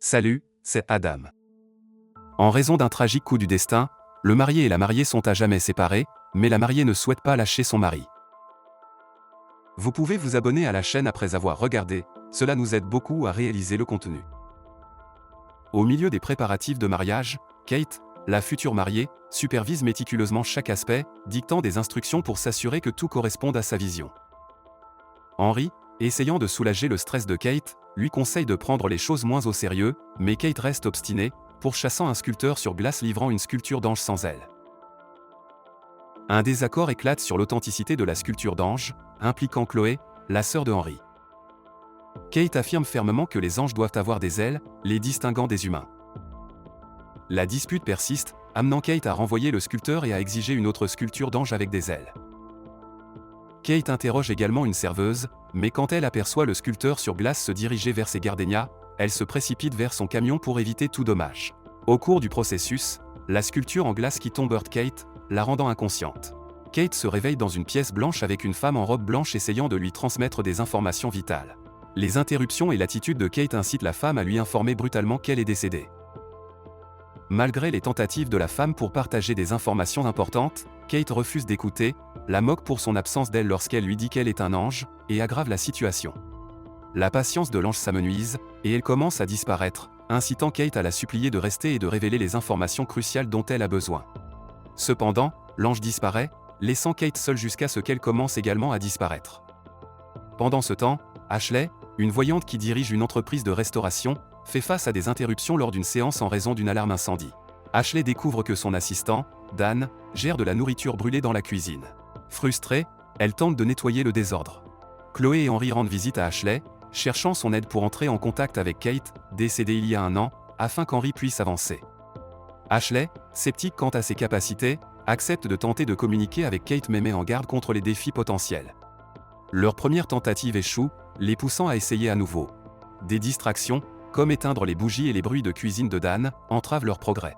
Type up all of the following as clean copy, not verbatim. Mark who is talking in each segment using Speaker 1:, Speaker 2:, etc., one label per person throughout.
Speaker 1: Salut, c'est Adam. En raison d'un tragique coup du destin, le marié et la mariée sont à jamais séparés, mais la mariée ne souhaite pas lâcher son mari. Vous pouvez vous abonner à la chaîne après avoir regardé, cela nous aide beaucoup à réaliser le contenu. Au milieu des préparatifs de mariage, Kate, la future mariée, supervise méticuleusement chaque aspect, dictant des instructions pour s'assurer que tout corresponde à sa vision. Henry, essayant de soulager le stress de Kate, lui conseille de prendre les choses moins au sérieux, mais Kate reste obstinée, pourchassant un sculpteur sur glace livrant une sculpture d'ange sans ailes. Un désaccord éclate sur l'authenticité de la sculpture d'ange, impliquant Chloé, la sœur de Henry. Kate affirme fermement que les anges doivent avoir des ailes, les distinguant des humains. La dispute persiste, amenant Kate à renvoyer le sculpteur et à exiger une autre sculpture d'ange avec des ailes. Kate interroge également une serveuse, mais quand elle aperçoit le sculpteur sur glace se diriger vers ses gardenias, elle se précipite vers son camion pour éviter tout dommage. Au cours du processus, la sculpture en glace qui tombe heurte Kate, la rendant inconsciente. Kate se réveille dans une pièce blanche avec une femme en robe blanche essayant de lui transmettre des informations vitales. Les interruptions et l'attitude de Kate incitent la femme à lui informer brutalement qu'elle est décédée. Malgré les tentatives de la femme pour partager des informations importantes, Kate refuse d'écouter, la moque pour son absence d'elle lorsqu'elle lui dit qu'elle est un ange, et aggrave la situation. La patience de l'ange s'amenuise, et elle commence à disparaître, incitant Kate à la supplier de rester et de révéler les informations cruciales dont elle a besoin. Cependant, l'ange disparaît, laissant Kate seule jusqu'à ce qu'elle commence également à disparaître. Pendant ce temps, Ashley, une voyante qui dirige une entreprise de restauration, fait face à des interruptions lors d'une séance en raison d'une alarme incendie. Ashley découvre que son assistant, Dan, gère de la nourriture brûlée dans la cuisine. Frustrée, elle tente de nettoyer le désordre. Chloé et Henry rendent visite à Ashley, cherchant son aide pour entrer en contact avec Kate, décédée il y a un an, afin qu'Henry puisse avancer. Ashley, sceptique quant à ses capacités, accepte de tenter de communiquer avec Kate mais met en garde contre les défis potentiels. Leur première tentative échoue, les poussant à essayer à nouveau. Des distractions, comme éteindre les bougies et les bruits de cuisine de Dan, entravent leur progrès.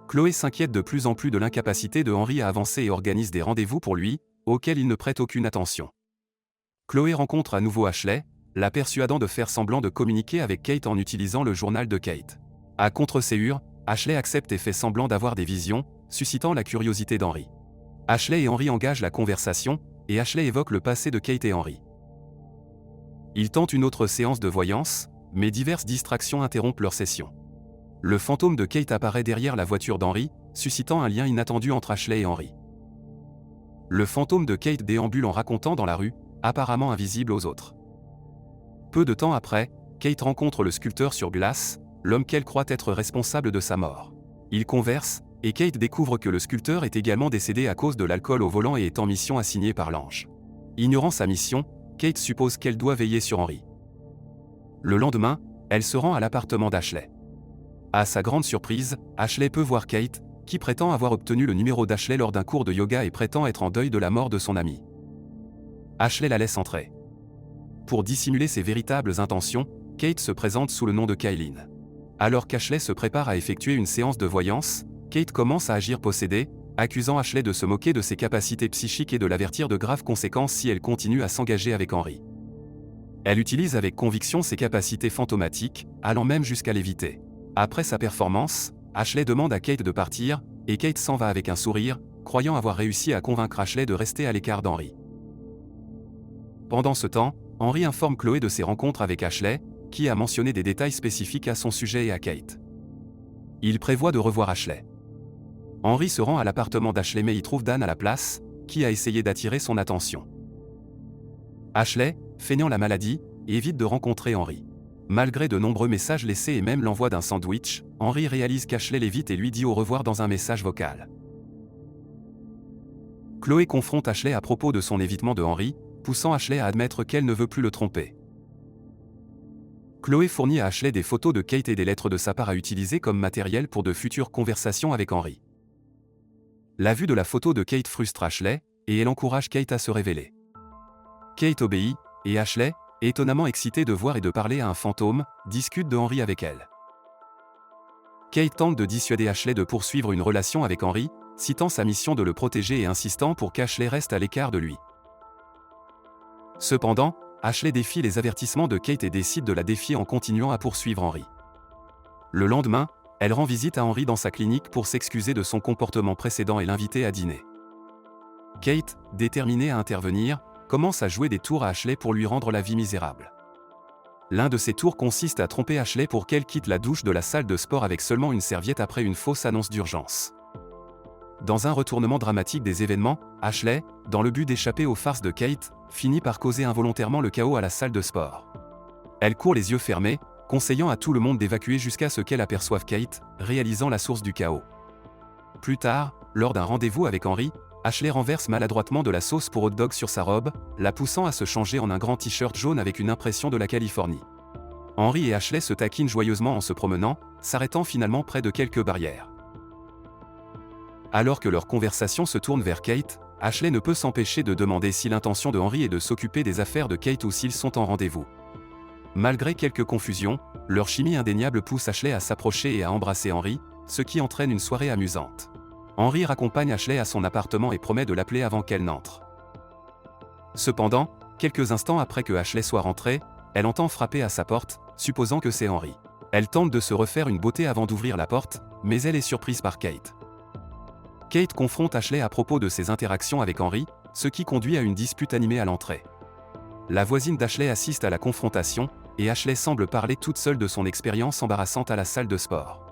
Speaker 1: Chloé s'inquiète de plus en plus de l'incapacité de Henry à avancer et organise des rendez-vous pour lui, auxquels il ne prête aucune attention. Chloé rencontre à nouveau Ashley, la persuadant de faire semblant de communiquer avec Kate en utilisant le journal de Kate. À contre-séure, Ashley accepte et fait semblant d'avoir des visions, suscitant la curiosité d'Henry. Ashley et Henry engagent la conversation, et Ashley évoque le passé de Kate et Henry. Ils tentent une autre séance de voyance, mais diverses distractions interrompent leur session. Le fantôme de Kate apparaît derrière la voiture d'Henry, suscitant un lien inattendu entre Ashley et Henry. Le fantôme de Kate déambule en racontant dans la rue, apparemment invisible aux autres. Peu de temps après, Kate rencontre le sculpteur sur glace, l'homme qu'elle croit être responsable de sa mort. Ils conversent, et Kate découvre que le sculpteur est également décédé à cause de l'alcool au volant et est en mission assignée par l'ange. Ignorant sa mission, Kate suppose qu'elle doit veiller sur Henry. Le lendemain, elle se rend à l'appartement d'Ashley. À sa grande surprise, Ashley peut voir Kate, qui prétend avoir obtenu le numéro d'Ashley lors d'un cours de yoga et prétend être en deuil de la mort de son ami. Ashley la laisse entrer. Pour dissimuler ses véritables intentions, Kate se présente sous le nom de Kaylin. Alors qu'Ashley se prépare à effectuer une séance de voyance, Kate commence à agir possédée, accusant Ashley de se moquer de ses capacités psychiques et de l'avertir de graves conséquences si elle continue à s'engager avec Henry. Elle utilise avec conviction ses capacités fantomatiques, allant même jusqu'à l'éviter. Après sa performance, Ashley demande à Kate de partir, et Kate s'en va avec un sourire, croyant avoir réussi à convaincre Ashley de rester à l'écart d'Henry. Pendant ce temps, Henry informe Chloé de ses rencontres avec Ashley, qui a mentionné des détails spécifiques à son sujet et à Kate. Il prévoit de revoir Ashley. Henry se rend à l'appartement d'Ashley mais y trouve Dan à la place, qui a essayé d'attirer son attention. Ashley, feignant la maladie, évite de rencontrer Henry. Malgré de nombreux messages laissés et même l'envoi d'un sandwich, Henry réalise qu'Ashley l'évite et lui dit au revoir dans un message vocal. Chloé confronte Ashley à propos de son évitement de Henry, poussant Ashley à admettre qu'elle ne veut plus le tromper. Chloé fournit à Ashley des photos de Kate et des lettres de sa part à utiliser comme matériel pour de futures conversations avec Henry. La vue de la photo de Kate frustre Ashley, et elle encourage Kate à se révéler. Kate obéit, et Ashley, étonnamment excitée de voir et de parler à un fantôme, discute de Henry avec elle. Kate tente de dissuader Ashley de poursuivre une relation avec Henry, citant sa mission de le protéger et insistant pour qu'Ashley reste à l'écart de lui. Cependant, Ashley défie les avertissements de Kate et décide de la défier en continuant à poursuivre Henry. Le lendemain, elle rend visite à Henry dans sa clinique pour s'excuser de son comportement précédent et l'inviter à dîner. Kate, déterminée à intervenir, commence à jouer des tours à Ashley pour lui rendre la vie misérable. L'un de ces tours consiste à tromper Ashley pour qu'elle quitte la douche de la salle de sport avec seulement une serviette après une fausse annonce d'urgence. Dans un retournement dramatique des événements, Ashley, dans le but d'échapper aux farces de Kate, finit par causer involontairement le chaos à la salle de sport. Elle court les yeux fermés, conseillant à tout le monde d'évacuer jusqu'à ce qu'elle aperçoive Kate, réalisant la source du chaos. Plus tard, lors d'un rendez-vous avec Henry, Ashley renverse maladroitement de la sauce pour hot dog sur sa robe, la poussant à se changer en un grand t-shirt jaune avec une impression de la Californie. Henry et Ashley se taquinent joyeusement en se promenant, s'arrêtant finalement près de quelques barrières. Alors que leur conversation se tourne vers Kate, Ashley ne peut s'empêcher de demander si l'intention de Henry est de s'occuper des affaires de Kate ou s'ils sont en rendez-vous. Malgré quelques confusions, leur chimie indéniable pousse Ashley à s'approcher et à embrasser Henry, ce qui entraîne une soirée amusante. Henry raccompagne Ashley à son appartement et promet de l'appeler avant qu'elle n'entre. Cependant, quelques instants après que Ashley soit rentrée, elle entend frapper à sa porte, supposant que c'est Henry. Elle tente de se refaire une beauté avant d'ouvrir la porte, mais elle est surprise par Kate. Kate confronte Ashley à propos de ses interactions avec Henry, ce qui conduit à une dispute animée à l'entrée. La voisine d'Ashley assiste à la confrontation, et Ashley semble parler toute seule de son expérience embarrassante à la salle de sport.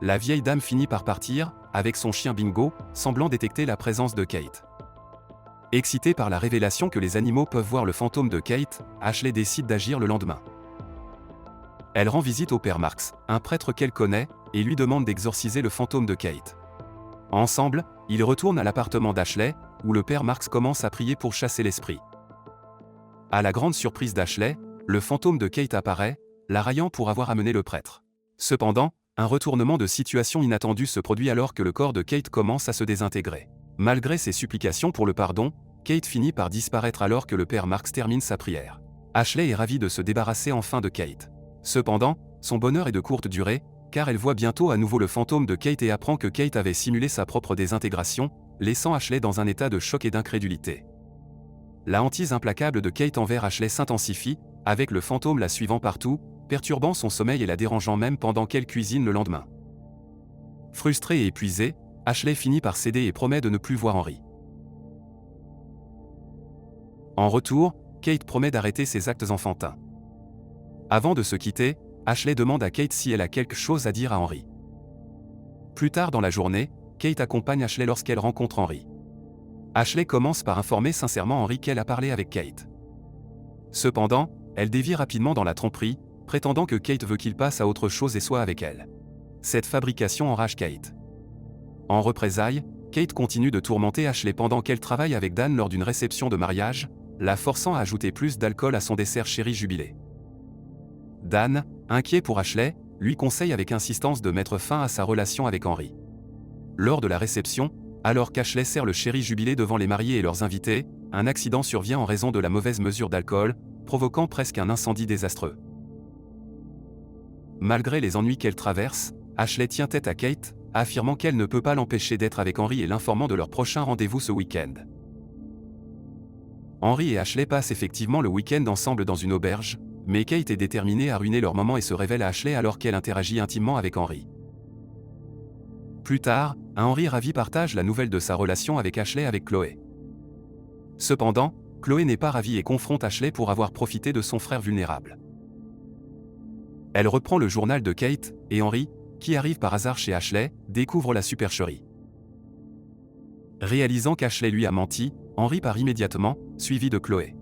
Speaker 1: La vieille dame finit par partir, avec son chien Bingo, semblant détecter la présence de Kate. Excitée par la révélation que les animaux peuvent voir le fantôme de Kate, Ashley décide d'agir le lendemain. Elle rend visite au père Marks, un prêtre qu'elle connaît, et lui demande d'exorciser le fantôme de Kate. Ensemble, ils retournent à l'appartement d'Ashley, où le père Marks commence à prier pour chasser l'esprit. À la grande surprise d'Ashley, le fantôme de Kate apparaît, la raillant pour avoir amené le prêtre. Cependant, un retournement de situation inattendu se produit alors que le corps de Kate commence à se désintégrer. Malgré ses supplications pour le pardon, Kate finit par disparaître alors que le père Marks termine sa prière. Ashley est ravie de se débarrasser enfin de Kate. Cependant, son bonheur est de courte durée, car elle voit bientôt à nouveau le fantôme de Kate et apprend que Kate avait simulé sa propre désintégration, laissant Ashley dans un état de choc et d'incrédulité. La hantise implacable de Kate envers Ashley s'intensifie, avec le fantôme la suivant partout, perturbant son sommeil et la dérangeant même pendant qu'elle cuisine le lendemain. Frustrée et épuisée, Ashley finit par céder et promet de ne plus voir Henry. En retour, Kate promet d'arrêter ses actes enfantins. Avant de se quitter, Ashley demande à Kate si elle a quelque chose à dire à Henry. Plus tard dans la journée, Kate accompagne Ashley lorsqu'elle rencontre Henry. Ashley commence par informer sincèrement Henry qu'elle a parlé avec Kate. Cependant, elle dévie rapidement dans la tromperie, prétendant que Kate veut qu'il passe à autre chose et soit avec elle. Cette fabrication enrage Kate. En représailles, Kate continue de tourmenter Ashley pendant qu'elle travaille avec Dan lors d'une réception de mariage, la forçant à ajouter plus d'alcool à son dessert chéri jubilé. Dan, inquiet pour Ashley, lui conseille avec insistance de mettre fin à sa relation avec Henry. Lors de la réception, alors qu'Ashley sert le chéri jubilé devant les mariés et leurs invités, un accident survient en raison de la mauvaise mesure d'alcool, provoquant presque un incendie désastreux. Malgré les ennuis qu'elle traverse, Ashley tient tête à Kate, affirmant qu'elle ne peut pas l'empêcher d'être avec Henry et l'informant de leur prochain rendez-vous ce week-end. Henry et Ashley passent effectivement le week-end ensemble dans une auberge, mais Kate est déterminée à ruiner leur moment et se révèle à Ashley alors qu'elle interagit intimement avec Henry. Plus tard, un Henry ravi partage la nouvelle de sa relation avec Ashley avec Chloé. Cependant, Chloé n'est pas ravie et confronte Ashley pour avoir profité de son frère vulnérable. Elle reprend le journal de Kate, et Henry, qui arrive par hasard chez Ashley, découvre la supercherie. Réalisant qu'Ashley lui a menti, Henry part immédiatement, suivi de Chloé.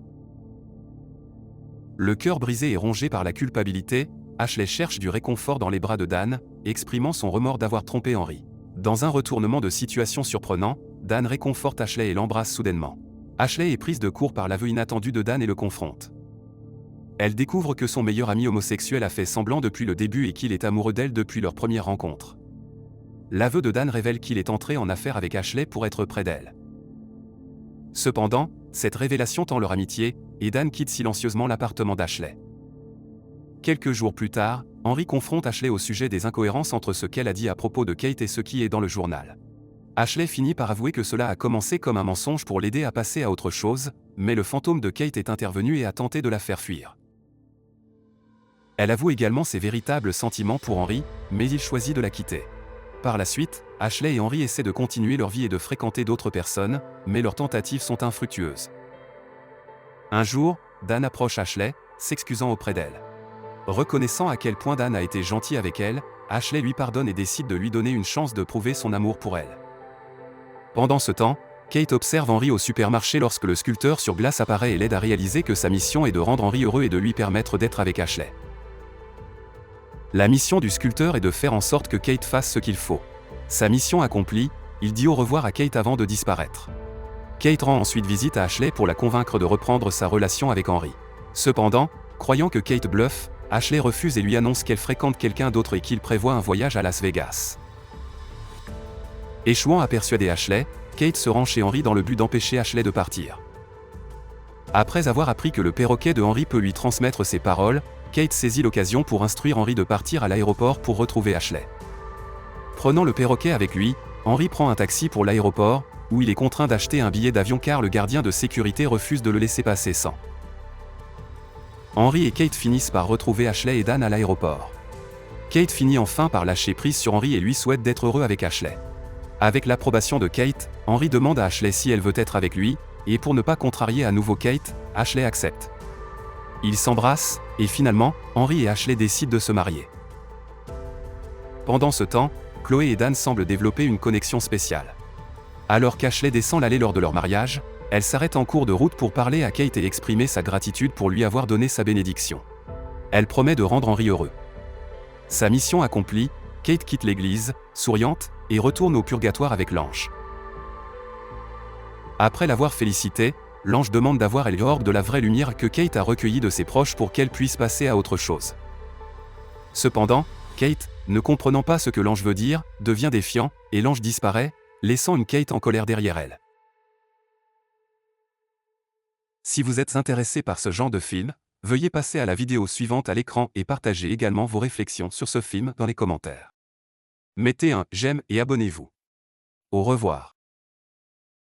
Speaker 1: Le cœur brisé et rongé par la culpabilité, Ashley cherche du réconfort dans les bras de Dan, exprimant son remords d'avoir trompé Henry. Dans un retournement de situation surprenant, Dan réconforte Ashley et l'embrasse soudainement. Ashley est prise de court par l'aveu inattendu de Dan et le confronte. Elle découvre que son meilleur ami homosexuel a fait semblant depuis le début et qu'il est amoureux d'elle depuis leur première rencontre. L'aveu de Dan révèle qu'il est entré en affaire avec Ashley pour être près d'elle. Cependant, cette révélation tend leur amitié, et Dan quitte silencieusement l'appartement d'Ashley. Quelques jours plus tard, Henry confronte Ashley au sujet des incohérences entre ce qu'elle a dit à propos de Kate et ce qui est dans le journal. Ashley finit par avouer que cela a commencé comme un mensonge pour l'aider à passer à autre chose, mais le fantôme de Kate est intervenu et a tenté de la faire fuir. Elle avoue également ses véritables sentiments pour Henry, mais il choisit de la quitter. Par la suite, Ashley et Henry essaient de continuer leur vie et de fréquenter d'autres personnes, mais leurs tentatives sont infructueuses. Un jour, Dan approche Ashley, s'excusant auprès d'elle. Reconnaissant à quel point Dan a été gentil avec elle, Ashley lui pardonne et décide de lui donner une chance de prouver son amour pour elle. Pendant ce temps, Kate observe Henry au supermarché lorsque le sculpteur sur glace apparaît et l'aide à réaliser que sa mission est de rendre Henry heureux et de lui permettre d'être avec Ashley. La mission du sculpteur est de faire en sorte que Kate fasse ce qu'il faut. Sa mission accomplie, il dit au revoir à Kate avant de disparaître. Kate rend ensuite visite à Ashley pour la convaincre de reprendre sa relation avec Henry. Cependant, croyant que Kate bluffe, Ashley refuse et lui annonce qu'elle fréquente quelqu'un d'autre et qu'il prévoit un voyage à Las Vegas. Échouant à persuader Ashley, Kate se rend chez Henry dans le but d'empêcher Ashley de partir. Après avoir appris que le perroquet de Henry peut lui transmettre ses paroles, Kate saisit l'occasion pour instruire Henry de partir à l'aéroport pour retrouver Ashley. Prenant le perroquet avec lui, Henry prend un taxi pour l'aéroport, où il est contraint d'acheter un billet d'avion car le gardien de sécurité refuse de le laisser passer sans. Henry et Kate finissent par retrouver Ashley et Dan à l'aéroport. Kate finit enfin par lâcher prise sur Henry et lui souhaite d'être heureux avec Ashley. Avec l'approbation de Kate, Henry demande à Ashley si elle veut être avec lui, et pour ne pas contrarier à nouveau Kate, Ashley accepte. Ils s'embrassent, et finalement, Henry et Ashley décident de se marier. Pendant ce temps, Chloé et Dan semblent développer une connexion spéciale. Alors qu'Ashley descend l'allée lors de leur mariage, elle s'arrête en cours de route pour parler à Kate et exprimer sa gratitude pour lui avoir donné sa bénédiction. Elle promet de rendre Henry heureux. Sa mission accomplie, Kate quitte l'église, souriante, et retourne au purgatoire avec l'ange. Après l'avoir félicité, l'ange demande d'avoir elle hors de la vraie lumière que Kate a recueillie de ses proches pour qu'elle puisse passer à autre chose. Cependant, Kate, ne comprenant pas ce que l'ange veut dire, devient défiant, et l'ange disparaît, laissant une Kate en colère derrière elle. Si vous êtes intéressé par ce genre de film, veuillez passer à la vidéo suivante à l'écran et partagez également vos réflexions sur ce film dans les commentaires. Mettez un j'aime et abonnez-vous. Au revoir.